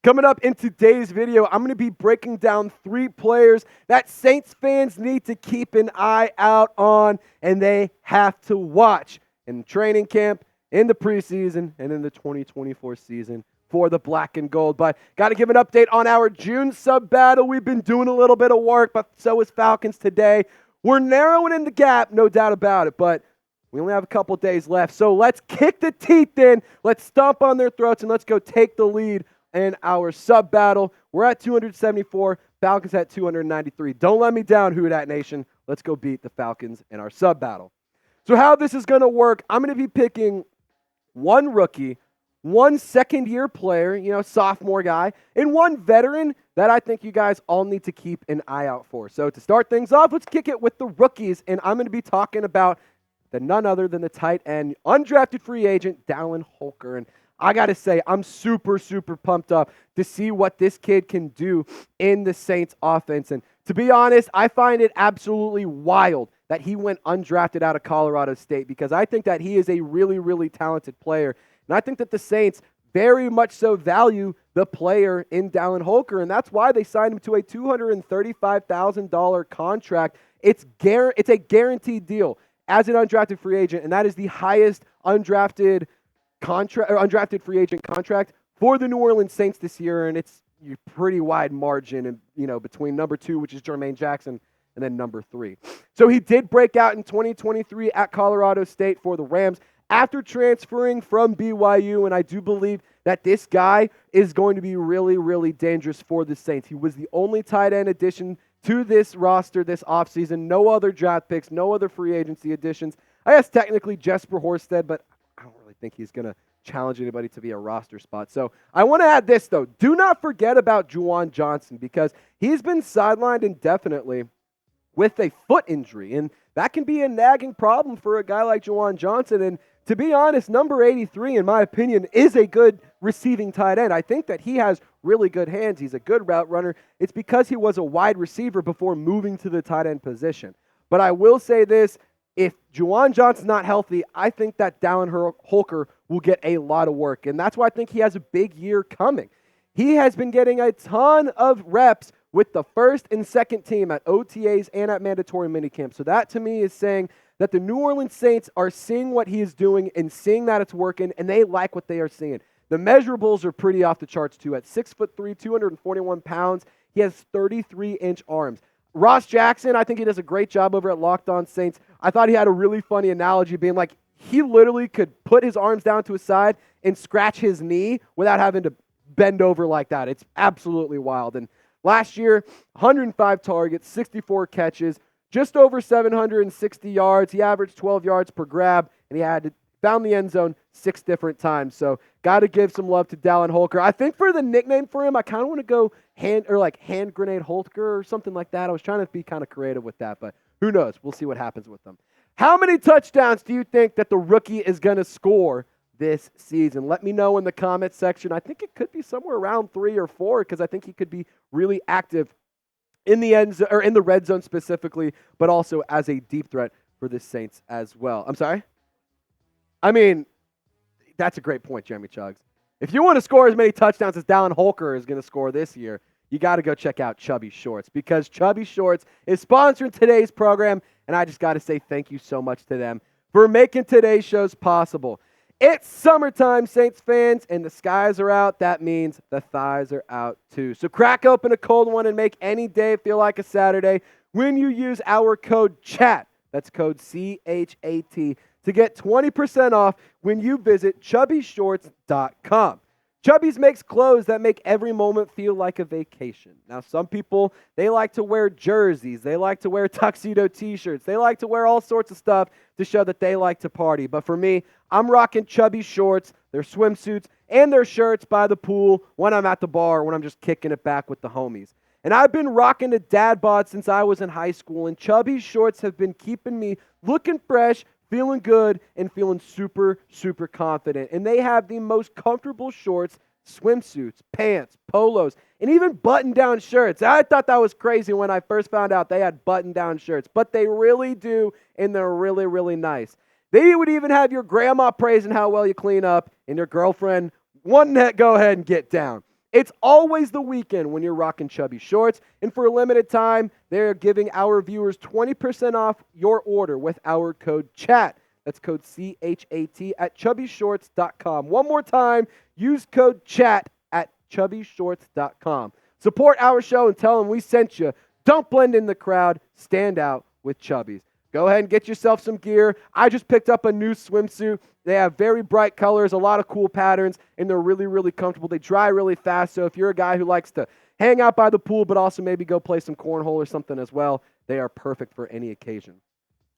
Coming up in today's video, I'm going to be breaking down 3 players that Saints fans need to keep an eye out on, and they have to watch in training camp, in the preseason, and in the 2024 season for the black and gold. But got to give an update on our June sub battle. We've been doing a little bit of work, but so is Falcons today. We're narrowing in the gap, no doubt about it, but we only have a couple days left. So let's kick the teeth in, let's stomp on their throats, and let's go take the lead in our sub battle. We're at 274, Falcons at 293. Don't let me down, Who Dat Nation. Let's go beat the Falcons in our sub battle. So how this is going to work, I'm going to be picking one rookie, one second-year player, sophomore guy, and one veteran that I think you guys all need to keep an eye out for. So to start things off, let's kick it with the rookies, and I'm going to be talking about none other than the tight end, undrafted free agent, Dallin Holker. And I got to say, I'm super, super pumped up to see what this kid can do in the Saints offense. And to be honest, I find it absolutely wild that he went undrafted out of Colorado State, because I think that he is a really, really talented player. And I think that the Saints very much so value the player in Dallin Holker, and that's why they signed him to a $235,000 contract. It's a guaranteed deal as an undrafted free agent, and that is the highest undrafted free agent contract for the New Orleans Saints this year, and it's a pretty wide margin, and between number 2, which is Jermaine Jackson, and then number 3. So he did break out in 2023 at Colorado State for the Rams after transferring from BYU, and I do believe that this guy is going to be really, really dangerous for the Saints. He was the only tight end addition to this roster this offseason. No other draft picks, no other free agency additions. I guess technically Jesper Horsted, but I don't really think he's going to challenge anybody to be a roster spot. So I want to add this, though. Do not forget about Juwan Johnson, because he's been sidelined indefinitely with a foot injury, and that can be a nagging problem for a guy like Juwan Johnson. And to be honest, number 83, in my opinion, is a good receiving tight end. I think that he has really good hands. He's a good route runner. It's because he was a wide receiver before moving to the tight end position. But I will say this, if Juwan Johnson's not healthy, I think that Dallin Holker will get a lot of work, and that's why I think he has a big year coming. He has been getting a ton of reps with the first and second team at OTAs and at mandatory minicamp. So that, to me, is saying that the New Orleans Saints are seeing what he is doing and seeing that it's working, and they like what they are seeing. The measurables are pretty off the charts, too. At 6'3", 241 pounds, he has 33-inch arms. Ross Jackson, I think he does a great job over at Locked On Saints. I thought he had a really funny analogy, being like, he literally could put his arms down to his side and scratch his knee without having to bend over like that. It's absolutely wild. And last year, 105 targets, 64 catches, just over 760 yards. He averaged 12 yards per grab, and he found the end zone 6 different times. So got to give some love to Dallin Holker. I think for the nickname for him, I kind of want to go hand grenade Holker or something like that. I was trying to be kind of creative with that, but who knows? We'll see what happens with them. How many touchdowns do you think that the rookie is going to score this season? Let me know in the comments section. I think it could be somewhere around 3 or 4, because I think he could be really active in the end zone, or in the red zone specifically, but also as a deep threat for the Saints as well. I'm sorry? I mean, that's a great point, Jeremy Chuggs. If you want to score as many touchdowns as Dallin Holker is going to score this year, you got to go check out Chubby Shorts, because Chubby Shorts is sponsoring today's program, and I just got to say thank you so much to them for making today's shows possible. It's summertime, Saints fans, and the skies are out. That means the thighs are out too. So crack open a cold one and make any day feel like a Saturday when you use our code CHAT. That's code CHAT to get 20% off when you visit chubbyshorts.com. Chubby's makes clothes that make every moment feel like a vacation. Now, some people, they like to wear jerseys. They like to wear tuxedo t-shirts. They like to wear all sorts of stuff to show that they like to party. But for me, I'm rocking Chubby Shorts, their swimsuits, and their shirts by the pool when I'm at the bar, when I'm just kicking it back with the homies. And I've been rocking a dad bod since I was in high school, and Chubby Shorts have been keeping me looking fresh, feeling good, and feeling super, super confident. And they have the most comfortable shorts, swimsuits, pants, polos, and even button-down shirts. I thought that was crazy when I first found out they had button-down shirts, but they really do, and they're really, really nice. They would even have your grandma praising how well you clean up, and your girlfriend wanting to go ahead and get down. It's always the weekend when you're rocking Chubby Shorts, and for a limited time, they're giving our viewers 20% off your order with our code CHAT. That's code CHAT at chubbyshorts.com. One more time, use code CHAT at chubbyshorts.com. Support our show and tell them we sent you. Don't blend in the crowd. Stand out with Chubbies. Go ahead and get yourself some gear. I just picked up a new swimsuit. They have very bright colors, a lot of cool patterns, and they're really, really comfortable. They dry really fast, so if you're a guy who likes to hang out by the pool but also maybe go play some cornhole or something as well, they are perfect for any occasion.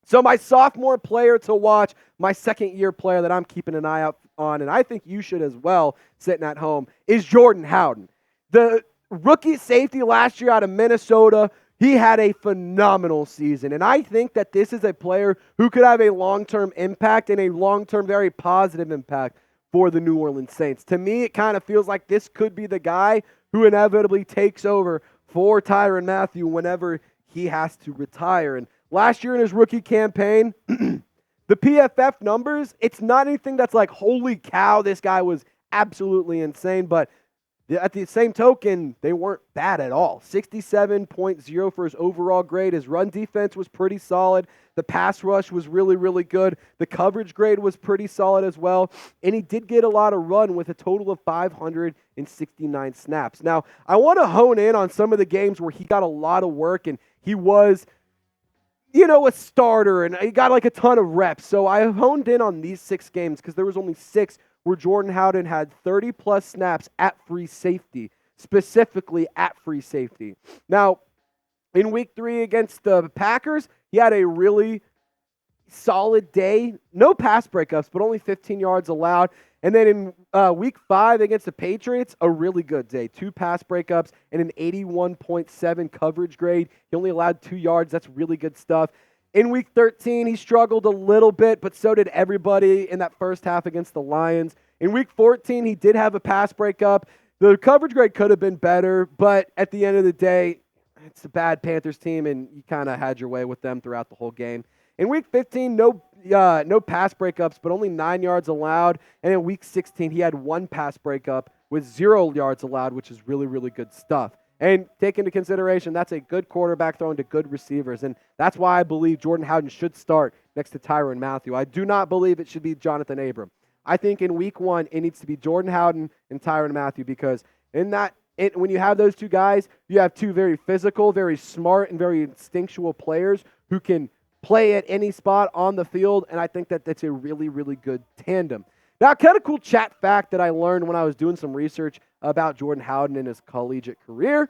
So my sophomore player to watch, my second-year player that I'm keeping an eye out on, and I think you should as well, sitting at home, is Jordan Howden. The rookie safety last year out of Minnesota, he had a phenomenal season, and I think that this is a player who could have a long-term impact and a long-term, very positive impact for the New Orleans Saints. To me, it kind of feels like this could be the guy who inevitably takes over for Tyrann Mathieu whenever he has to retire. And last year in his rookie campaign, the PFF numbers, it's not anything that's like, holy cow, this guy was absolutely insane, but at the same token, they weren't bad at all. 67.0 for his overall grade. His run defense was pretty solid. The pass rush was really, really good. The coverage grade was pretty solid as well. And he did get a lot of run with a total of 569 snaps. Now, I want to hone in on some of the games where he got a lot of work and he was, a starter and he got like a ton of reps. So I honed in on these 6 games because there was only 6 where Jordan Howden had 30-plus snaps at free safety, specifically at free safety. Now, in Week 3 against the Packers, he had a really solid day. No pass breakups, but only 15 yards allowed. And then in Week 5 against the Patriots, a really good day. 2 pass breakups and an 81.7 coverage grade. He only allowed 2 yards. That's really good stuff. In Week 13, he struggled a little bit, but so did everybody in that first half against the Lions. In Week 14, he did have a pass breakup. The coverage grade could have been better, but at the end of the day, it's a bad Panthers team, and you kind of had your way with them throughout the whole game. In Week 15, no pass breakups, but only 9 yards allowed. And in Week 16, he had 1 pass breakup with 0 yards allowed, which is really, really good stuff. And take into consideration, that's a good quarterback throwing to good receivers. And that's why I believe Jordan Howden should start next to Tyrann Mathieu. I do not believe it should be Jonathan Abram. I think in Week 1, it needs to be Jordan Howden and Tyrann Mathieu because when you have those 2 guys, you have 2 very physical, very smart, and very instinctual players who can play at any spot on the field. And I think that that's a really, really good tandem. Now, kind of cool chat fact that I learned when I was doing some research about Jordan Howden in his collegiate career.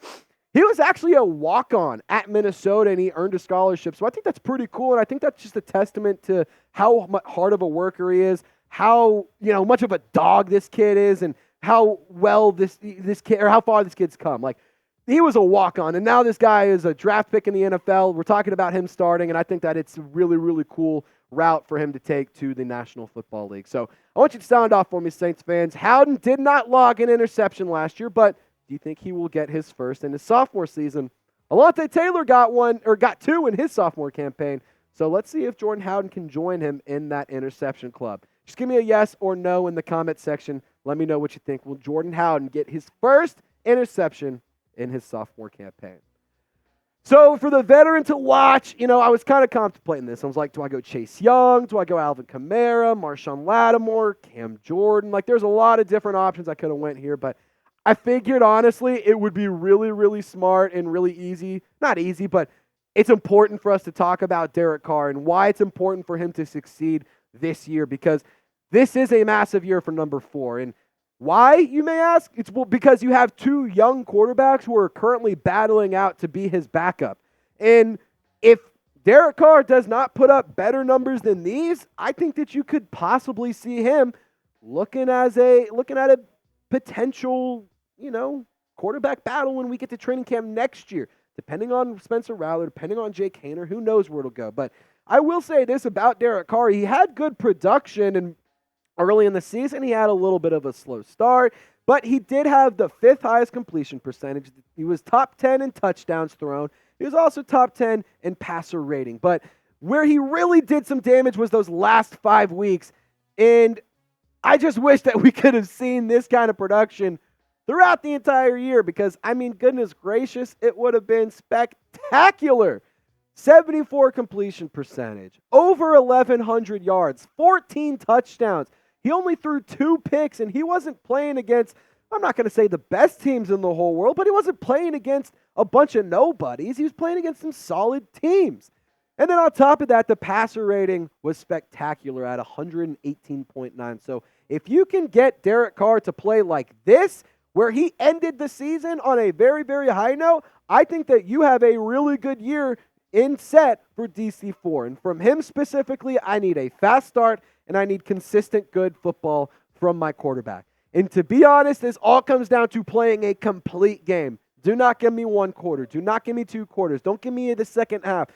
He was actually a walk-on at Minnesota, and he earned a scholarship. So I think that's pretty cool, and I think that's just a testament to how hard of a worker he is, how much of a dog this kid is, and how well this kid or how far this kid's come. Like, he was a walk-on, and now this guy is a draft pick in the NFL. We're talking about him starting, and I think that it's a really, really cool route for him to take to the National Football League. So I want you to sound off for me, Saints fans. Howden did not log an interception last year, but do you think he will get his first in his sophomore season? Alontae Taylor got 2 in his sophomore campaign. So let's see if Jordan Howden can join him in that interception club. Just give me a yes or no in the comment section. Let me know what you think. Will Jordan Howden get his first interception in his sophomore campaign? So for the veteran to watch, I was kind of contemplating this. I was like, do I go Chase Young? Do I go Alvin Kamara, Marshawn Lattimore, Cam Jordan? Like, there's a lot of different options I could have went here, but I figured, honestly, it would be really, really smart and really easy. Not easy, but it's important for us to talk about Derek Carr and why it's important for him to succeed this year, because this is a massive year for number 4. And why, you may ask? It's because you have 2 young quarterbacks who are currently battling out to be his backup. And if Derek Carr does not put up better numbers than these, I think that you could possibly see him looking at a potential, quarterback battle when we get to training camp next year, depending on Spencer Rattler, depending on Jake Haener. Who knows where it'll go? But I will say this about Derek Carr. He had good production, and early in the season, he had a little bit of a slow start, but he did have the 5th highest completion percentage. He was top 10 in touchdowns thrown. He was also top 10 in passer rating. But where he really did some damage was those last 5 weeks, and I just wish that we could have seen this kind of production throughout the entire year because, I mean, goodness gracious, it would have been spectacular. 74 completion percentage, over 1,100 yards, 14 touchdowns. He only threw 2 picks, and he wasn't playing against, I'm not going to say the best teams in the whole world, but he wasn't playing against a bunch of nobodies. He was playing against some solid teams. And then on top of that, the passer rating was spectacular at 118.9. So if you can get Derek Carr to play like this, where he ended the season on a very, very high note, I think that you have a really good year in set for DC4. And from him specifically, I need a fast start and I need consistent good football from my quarterback. And to be honest, this all comes down to playing a complete game. Do not give me 1 quarter. Do not give me 2 quarters. Don't give me the second half.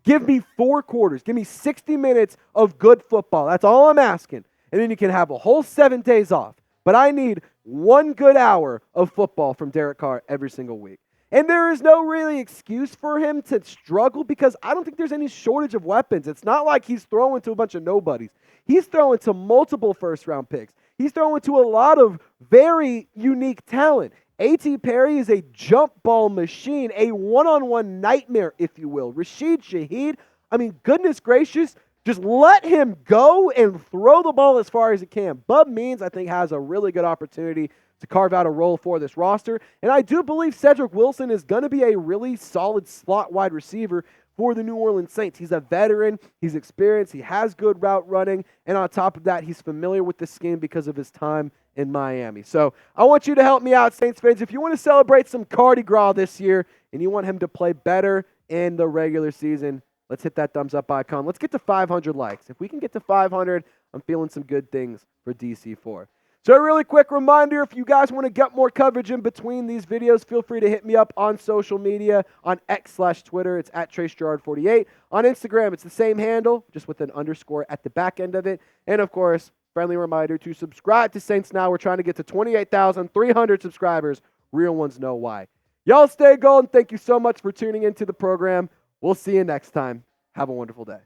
Give me 4 quarters. Give me 60 minutes of good football. That's all I'm asking. And then you can have a whole 7 days off. But I need 1 good hour of football from Derek Carr every single week. And there is no really excuse for him to struggle because I don't think there's any shortage of weapons. It's not like he's throwing to a bunch of nobodies. He's throwing to multiple first-round picks. He's throwing to a lot of very unique talent. A.T. Perry is a jump ball machine, a one-on-one nightmare, if you will. Rashid Shaheed, I mean, goodness gracious, just let him go and throw the ball as far as he can. Bub Means, I think, has a really good opportunity to carve out a role for this roster. And I do believe Cedric Wilson is going to be a really solid slot wide receiver for the New Orleans Saints. He's a veteran. He's experienced. He has good route running. And on top of that, he's familiar with the scheme because of his time in Miami. So I want you to help me out, Saints fans. If you want to celebrate some Cardi Gras this year and you want him to play better in the regular season, let's hit that thumbs up icon. Let's get to 500 likes. If we can get to 500, I'm feeling some good things for DC4. So a really quick reminder, if you guys want to get more coverage in between these videos, feel free to hit me up on social media, on X/Twitter. It's at TraceGerard48. On Instagram, it's the same handle, just with an underscore at the back end of it. And, of course, friendly reminder to subscribe to Saints Now. We're trying to get to 28,300 subscribers. Real ones know why. Y'all stay golden. Thank you so much for tuning into the program. We'll see you next time. Have a wonderful day.